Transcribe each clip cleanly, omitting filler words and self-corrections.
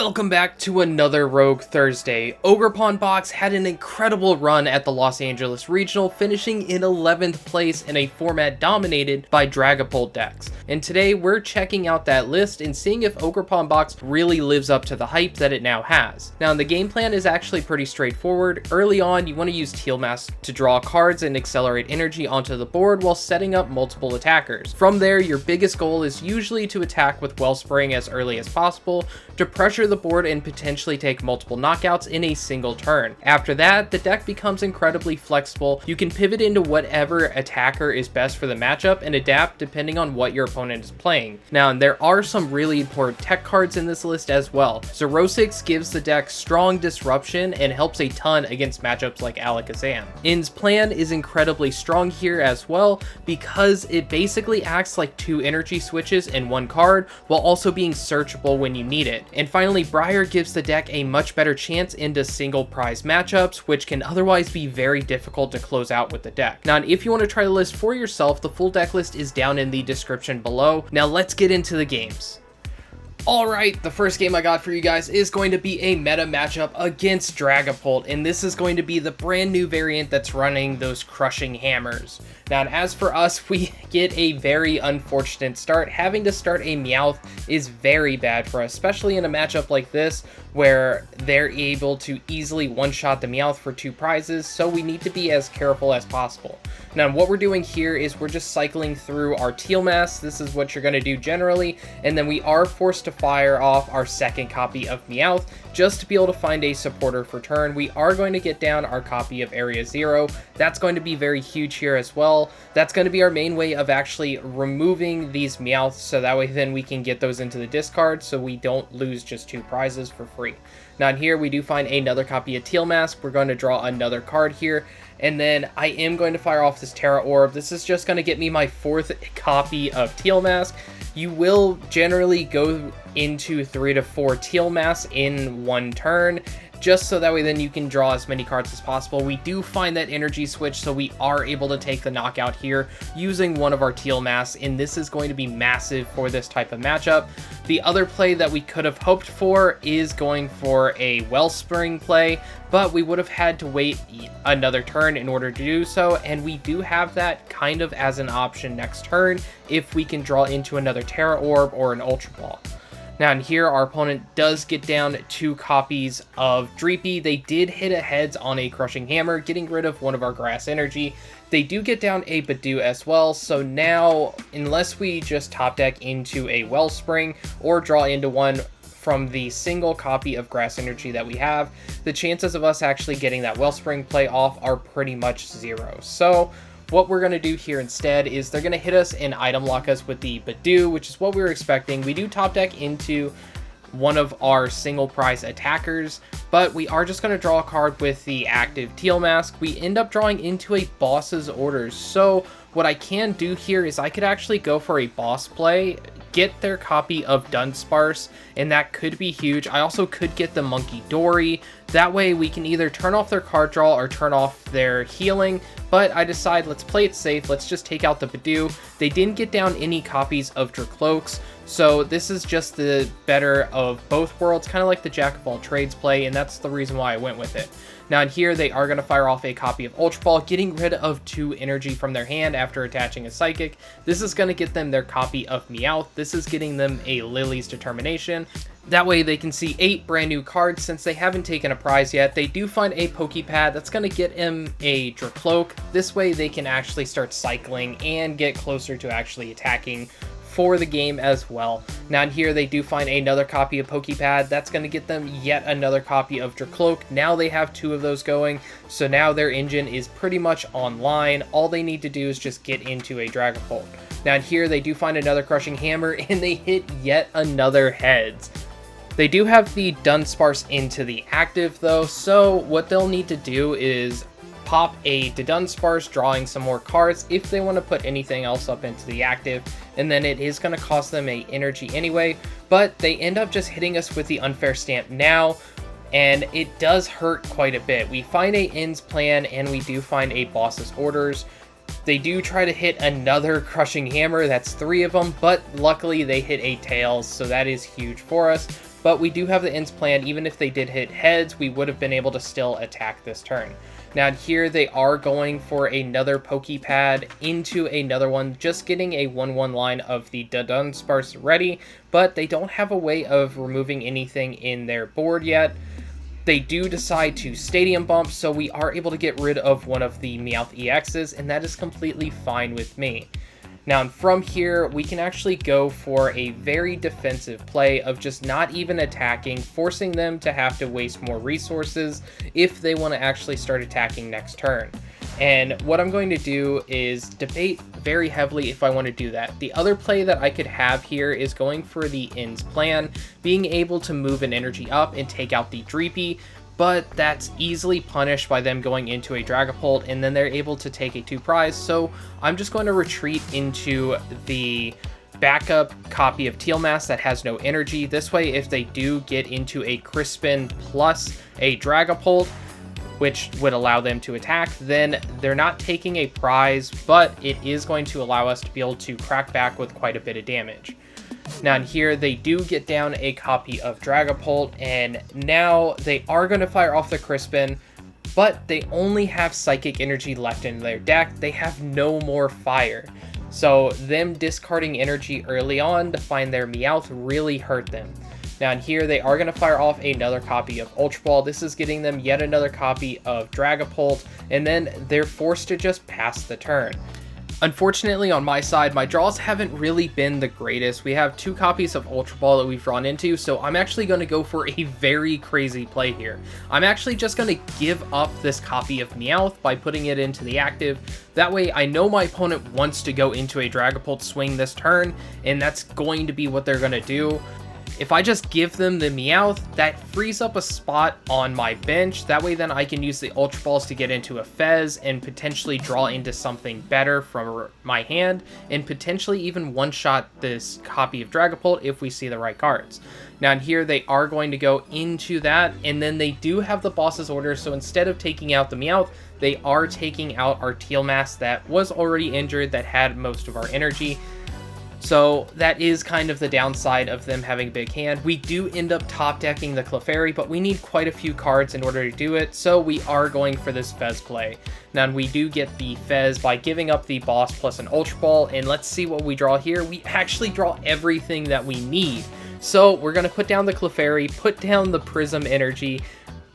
Welcome back to another Rogue Thursday. Ogerpon Box had an incredible run at the Los Angeles Regional, finishing in 11th place in a format dominated by Dragapult decks. And today we're checking out that list and seeing if Ogerpon Box really lives up to the hype that it now has. Now the game plan is actually pretty straightforward. Early on you want to use Teal Mask to draw cards and accelerate energy onto the board while setting up multiple attackers. From there your biggest goal is usually to attack with Wellspring as early as possible to pressure the board and potentially take multiple knockouts in a single turn. After that, the deck becomes incredibly flexible. You can pivot into whatever attacker is best for the matchup and adapt depending on what your opponent is playing. Now, there are some really important tech cards in this list as well. Xerosic gives the deck strong disruption and helps a ton against matchups like Alakazam. In's plan is incredibly strong here as well because it basically acts like two energy switches in one card while also being searchable when you need it. And finally, Briar gives the deck a much better chance into single prize matchups, which can otherwise be very difficult to close out with the deck. Now, if you want to try the list for yourself, the full deck list is down in the description below. Now let's get into the games. Alright, the first game I got for you guys is going to be a meta matchup against Dragapult, and this is going to be the brand new variant that's running those crushing hammers. Now, as for us, we get a very unfortunate start. Having to start a Meowth is very bad for us, especially in a matchup like this where they're able to easily one-shot the Meowth for 2 prizes, so we need to be as careful as possible. Now, what we're doing here is we're just cycling through our Teal Mask. This is what you're going to do generally, and then we are forced to fire off our second copy of Meowth just to be able to find a supporter for turn. We are going to get down our copy of Area 0. That's going to be very huge here as well. That's going to be our main way of actually removing these Meowths, so that way then we can get those into the discard so we don't lose just 2 prizes for free. Now in here we do find another copy of Teal Mask. We're going to draw another card here, and then I am going to fire off this Tera Orb. This is just going to get me my 4th copy of Teal Mask. You will generally go into 3 to 4 Teal Masks in one turn, just so that way then you can draw as many cards as possible. We do find that Energy Switch, so we are able to take the knockout here using one of our Teal Masks, and this is going to be massive for this type of matchup. The other play that we could have hoped for is going for a Wellspring play, but we would have had to wait another turn in order to do so, and we do have that kind of as an option next turn if we can draw into another Tera Orb or an Ultra Ball. Now in here, our opponent does get down 2 copies of Dreepy. They did hit a heads on a Crushing Hammer, getting rid of one of our Grass Energy. They do get down a Badoo as well, so now, unless we just top deck into a Wellspring or draw into one from the single copy of Grass Energy that we have, the chances of us actually getting that Wellspring play off are pretty much 0. So what we're going to do here instead is they're going to hit us and item lock us with the Badoo, which is what we were expecting. We do top deck into one of our single prize attackers, but we are just going to draw a card with the active Teal Mask. We end up drawing into a boss's orders, so what I can do here is I could actually go for a boss play, get their copy of Dunsparce, and that could be huge. I also could get the Monkey Dory. That way we can either turn off their card draw or turn off their healing, but I decide let's play it safe. Let's just take out the Badoo. They didn't get down any copies of Dracloaks, so this is just the better of both worlds, kind of like the Jack of all trades play, and that's the reason why I went with it. Now in here, they are going to fire off a copy of Ultra Ball, getting rid of 2 energy from their hand after attaching a Psychic. This is going to get them their copy of Meowth. This is getting them a Lillie's Determination. That way they can see 8 brand new cards since they haven't taken a prize yet. They do find a Pokepad that's going to get him a Dracloak. This way they can actually start cycling and get closer to actually attacking for the game as well. Now in here they do find another copy of Pokepad. That's going to get them yet another copy of Dracloak. Now they have 2 of those going, so now their engine is pretty much online. All they need to do is just get into a Dragapult. Now in here they do find another Crushing Hammer, and they hit yet another heads. They do have the Dunsparce into the active though, so what they'll need to do is pop a Dunsparce, drawing some more cards if they want to put anything else up into the active, and then it is going to cost them a energy anyway, but they end up just hitting us with the Unfair Stamp now, and it does hurt quite a bit. We find a In's plan, and we do find a boss's orders. They do try to hit another Crushing Hammer, that's 3 of them, but luckily they hit a Tails, so that is huge for us. but we do have the ends planned. Even if they did hit heads, we would have been able to still attack this turn. Now here they are going for another Pokepad into another one, just getting a 1/1 line of the Dunsparce ready, but they don't have a way of removing anything in their board yet. They do decide to Stadium Bump, so we are able to get rid of one of the Meowth EXs, and that is completely fine with me. Now from here, we can actually go for a very defensive play of just not even attacking, forcing them to have to waste more resources if they want to actually start attacking next turn. And what I'm going to do is debate very heavily if I want to do that. The other play that I could have here is going for the ends plan, being able to move an energy up and take out the Dreepy, but that's easily punished by them going into a Dragapult, and then they're able to take a 2 prize, so I'm just going to retreat into the backup copy of Teal Mask that has no energy. This way, if they do get into a Crispin plus a Dragapult, which would allow them to attack, then they're not taking a prize, but it is going to allow us to be able to crack back with quite a bit of damage. Now in here, they do get down a copy of Dragapult, and now they are going to fire off the Crispin, but they only have Psychic Energy left in their deck. They have no more fire. So them discarding energy early on to find their Meowth really hurt them. Now in here, they are going to fire off another copy of Ultra Ball. This is getting them yet another copy of Dragapult, and then they're forced to just pass the turn. Unfortunately, on my side, my draws haven't really been the greatest. We have 2 copies of Ultra Ball that we've drawn into, so I'm actually going to go for a very crazy play here. I'm actually just going to give up this copy of Meowth by putting it into the active. That way, I know my opponent wants to go into a Dragapult swing this turn, and that's going to be what they're going to do. If I just give them the Meowth, that frees up a spot on my bench. That way then I can use the Ultra Balls to get into a Fez and potentially draw into something better from my hand, and potentially even one-shot this copy of Dragapult if we see the right cards. Now in here, they are going to go into that, and then they do have the boss's order, so instead of taking out the Meowth, they are taking out our Teal Mask that was already injured, that had most of our energy. So that is kind of the downside of them having a big hand. We do end up top decking the Clefairy, but we need quite a few cards in order to do it, so we are going for this Fez play. Now we do get the Fez by giving up the boss plus an Ultra Ball, and let's see what we draw here. We actually draw everything that we need. So we're going to put down the Clefairy, put down the Prism Energy,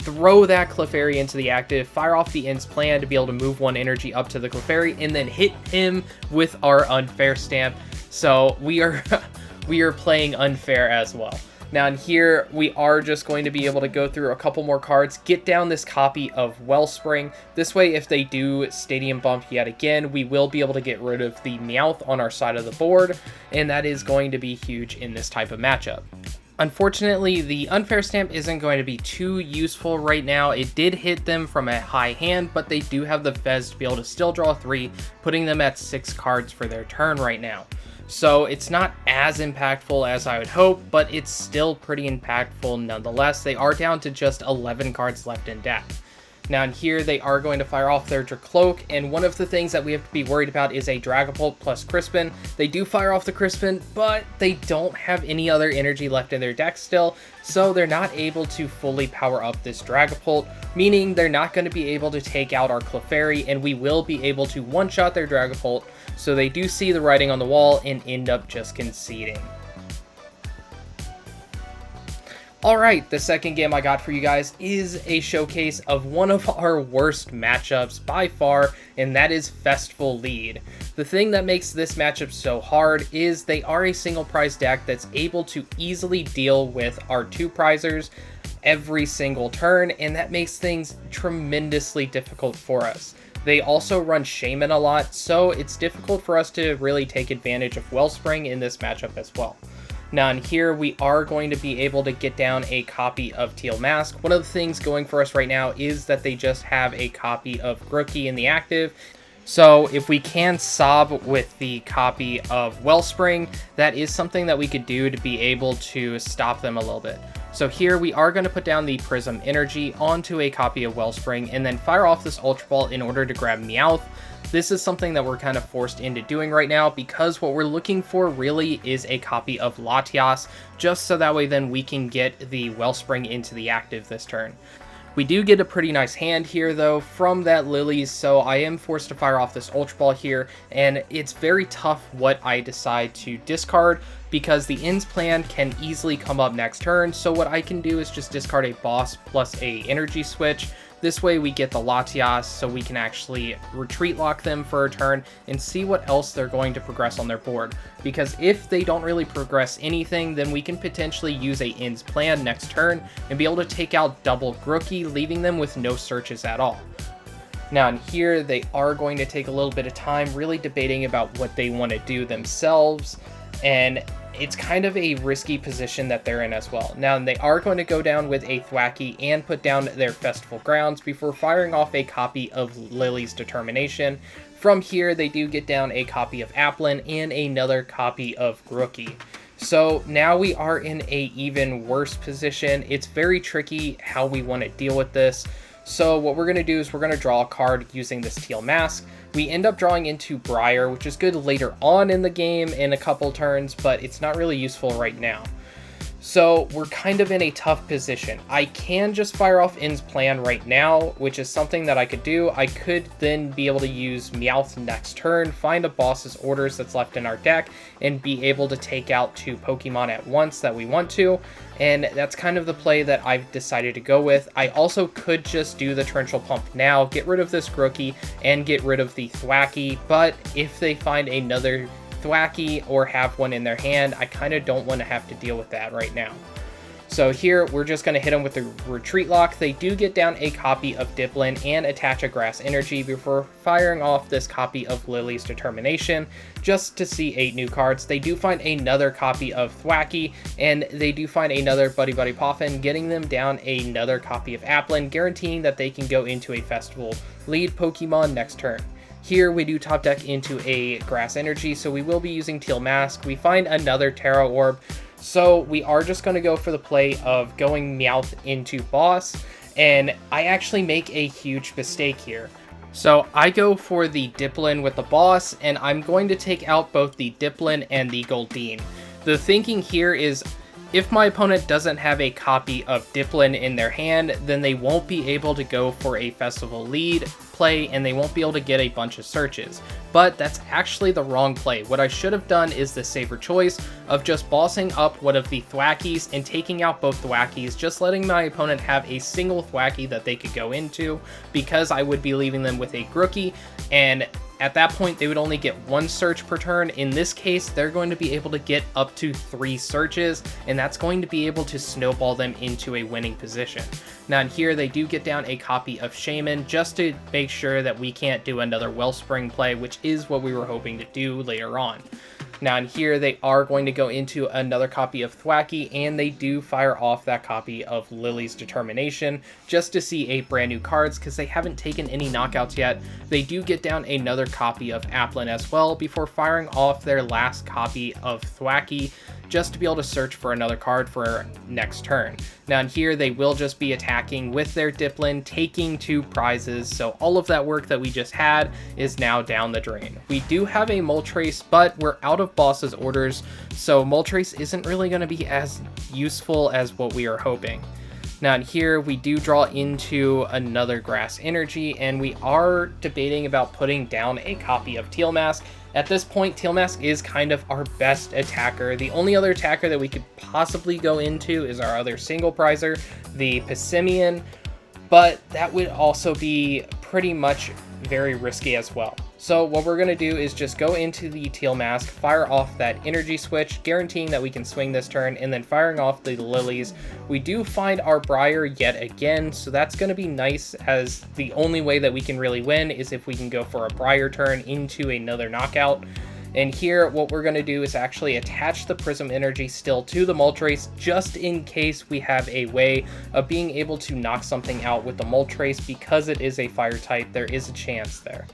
throw that Clefairy into the active, fire off the ends plan to be able to move 1 energy up to the Clefairy, and then hit him with our Unfair Stamp. So we are playing unfair as well. Now in here, we are just going to be able to go through a couple more cards, get down this copy of Wellspring. This way, if they do Stadium Bump yet again, we will be able to get rid of the Meowth on our side of the board, and that is going to be huge in this type of matchup. Unfortunately, the Unfair Stamp isn't going to be too useful right now. It did hit them from a high hand, but they do have the Fez to be able to still draw 3, putting them at 6 cards for their turn right now. So it's not as impactful as I would hope, but it's still pretty impactful nonetheless. They are down to just 11 cards left in deck. Now in here, they are going to fire off their Dracloak, and one of the things that we have to be worried about is a Dragapult plus Crispin. They do fire off the Crispin, but they don't have any other energy left in their deck still, so they're not able to fully power up this Dragapult, meaning they're not going to be able to take out our Clefairy, and we will be able to one-shot their Dragapult, so they do see the writing on the wall and end up just conceding. Alright, the second game I got for you guys is a showcase of one of our worst matchups by far, and that is Festival Lead. The thing that makes this matchup so hard is they are a single prize deck that's able to easily deal with our 2 prizers every single turn, and that makes things tremendously difficult for us. They also run Shaman a lot, so it's difficult for us to really take advantage of Wellspring in this matchup as well. Now in here, we are going to be able to get down a copy of Teal Mask. One of the things going for us right now is that they just have a copy of Grookey in the active. So if we can sob with the copy of Wellspring, that is something that we could do to be able to stop them a little bit. So here we are going to put down the Prism Energy onto a copy of Wellspring and then fire off this Ultra Ball in order to grab Meowth. This is something that we're kind of forced into doing right now because what we're looking for really is a copy of Latias, just so that way then we can get the Wellspring into the active this turn. We do get a pretty nice hand here though from that Lillie, so I am forced to fire off this Ultra Ball here, and it's very tough what I decide to discard because the ends plan can easily come up next turn. So what I can do is just discard a boss plus a energy switch. This way we get the Latias, so we can actually retreat lock them for a turn and see what else they're going to progress on their board. Because if they don't really progress anything, then we can potentially use a ends plan next turn and be able to take out double Grookey, leaving them with no searches at all. Now in here, they are going to take a little bit of time really debating about what they want to do themselves, and it's kind of a risky position that they're in as well. Now, they are going to go down with a Thwackey and put down their Festival Grounds before firing off a copy of Lillie's Determination. From here, they do get down a copy of Applin and another copy of Grookey. So now we are in a even worse position. It's very tricky how we want to deal with this. So what we're going to do is we're going to draw a card using this Teal Mask. We end up drawing into Briar, which is good later on in the game in a couple turns, but it's not really useful right now. So we're kind of in a tough position. I can just fire off Ends Plan right now, which is something that I could do. I could then be able to use Meowth next turn, find a boss's orders that's left in our deck, and be able to take out 2 Pokemon at once that we want to. And that's kind of the play that I've decided to go with. I also could just do the Torrential Pump now, get rid of this Grookey, and get rid of the Thwackey. But if they find another Thwackey or have one in their hand, I kind of don't want to have to deal with that right now. So here we're just going to hit them with the Retreat Lock. They do get down a copy of Diplin and attach a Grass Energy before firing off this copy of Lillie's Determination just to see 8 new cards. They do find another copy of Thwackey, and they do find another Buddy Buddy Poffin, getting them down another copy of Applin, guaranteeing that they can go into a festival lead Pokemon next turn. Here we do top deck into a Grass Energy, so we will be using Teal Mask. We find another Tera Orb, so we are just going to go for the play of going Meowth into boss, and I actually make a huge mistake here. So I go for the Diplin with the boss, and I'm going to take out both the Diplin and the Goldeen. The thinking here is, if my opponent doesn't have a copy of Diplin in their hand, then they won't be able to go for a festival lead play, and they won't be able to get a bunch of searches. But that's actually the wrong play. What I should have done is the safer choice of just bossing up one of the Thwackeys and taking out both Thwackeys, just letting my opponent have a single Thwackey that they could go into, because I would be leaving them with a Grookey, and at that point they would only get 1 search per turn. In this case, they're going to be able to get up to 3 searches, and that's going to be able to snowball them into a winning position. Now in here, they do get down a copy of Shaman just to make sure that we can't do another Wellspring play, which is what we were hoping to do later on. Now in here, they are going to go into another copy of Thwackey, and they do fire off that copy of Lillie's Determination just to see 8 brand new cards, because they haven't taken any knockouts yet. They do get down another copy of Applin as well before firing off their last copy of Thwackey, just to be able to search for another card for next turn. Now in here, they will just be attacking with their Diplin, taking 2 prizes, so all of that work that we just had is now down the drain. We do have a Moltres, but we're out of boss's orders, so Moltres isn't really going to be as useful as what we are hoping. Now in here, we do draw into another Grass Energy, and we are debating about putting down a copy of Teal Mask. At this point, Teal Mask is kind of our best attacker. The only other attacker that we could possibly go into is our other single prizer, the Passimian, but that would also be pretty much very risky as well. So what we're going to do is just go into the Teal Mask, fire off that Energy Switch, guaranteeing that we can swing this turn, and then firing off the Lillies. We do find our Briar yet again, so that's going to be nice, as the only way that we can really win is if we can go for a Briar turn into another knockout. And here, what we're going to do is actually attach the Prism Energy still to the Moltres, just in case we have a way of being able to knock something out with the Moltres. Because it is a fire type, there is a chance there.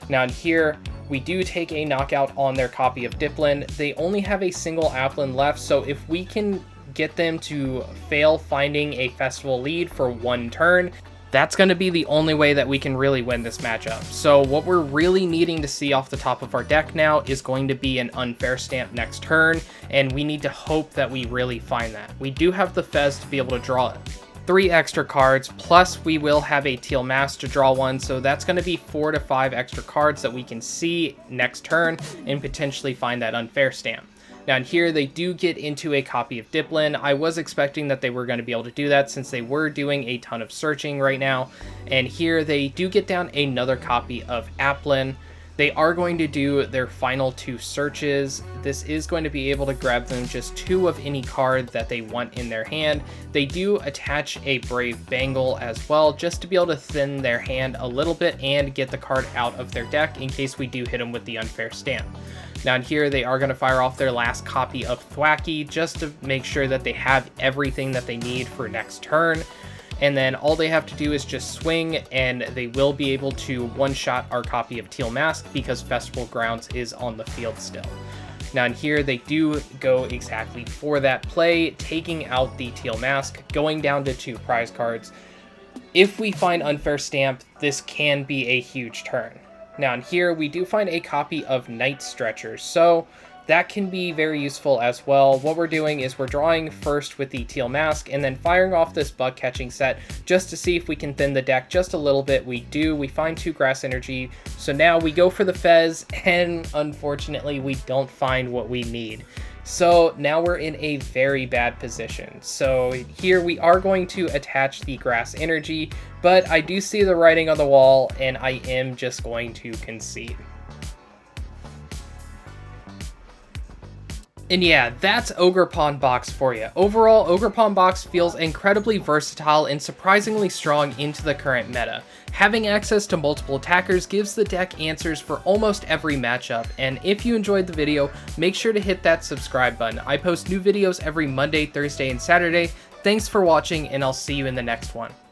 Now in here, we do take a knockout on their copy of Diplin. They only have a single Applin left, so if we can get them to fail finding a festival lead for 1 turn. That's going to be the only way that we can really win this matchup. So what we're really needing to see off the top of our deck now is going to be an Unfair Stamp next turn, and we need to hope that we really find that. We do have the Fez to be able to draw 3 extra cards, plus we will have a Teal Mask to draw 1, so that's going to be 4 to 5 extra cards that we can see next turn and potentially find that Unfair Stamp. Now in here, they do get into a copy of Diplin. I was expecting that they were going to be able to do that since they were doing a ton of searching right now. And here they do get down another copy of Applin. They are going to do their final 2 searches. This is going to be able to grab them just 2 of any card that they want in their hand. They do attach a Brave Bangle as well, just to be able to thin their hand a little bit and get the card out of their deck in case we do hit them with the Unfair Stamp. Down here, they are going to fire off their last copy of Thwackey just to make sure that they have everything that they need for next turn. And then all they have to do is just swing, and they will be able to one-shot our copy of Teal Mask because Festival Grounds is on the field still. Now in here, they do go exactly for that play, taking out the Teal Mask, going down to 2 prize cards. If we find Unfair Stamp, this can be a huge turn. Now in here, we do find a copy of Night Stretcher, so that can be very useful as well. What we're doing is we're drawing first with the Teal Mask and then firing off this Bug Catching Set just to see if we can thin the deck just a little bit. We do. We find 2 Grass Energy, so now we go for the Fez, and unfortunately we don't find what we need. So now we're in a very bad position. So here we are going to attach the Grass Energy, but I do see the writing on the wall, and I am just going to concede. And yeah, that's Ogerpon Box for you. Overall, Ogerpon Box feels incredibly versatile and surprisingly strong into the current meta. Having access to multiple attackers gives the deck answers for almost every matchup, and if you enjoyed the video, make sure to hit that subscribe button. I post new videos every Monday, Thursday, and Saturday. Thanks for watching, and I'll see you in the next one.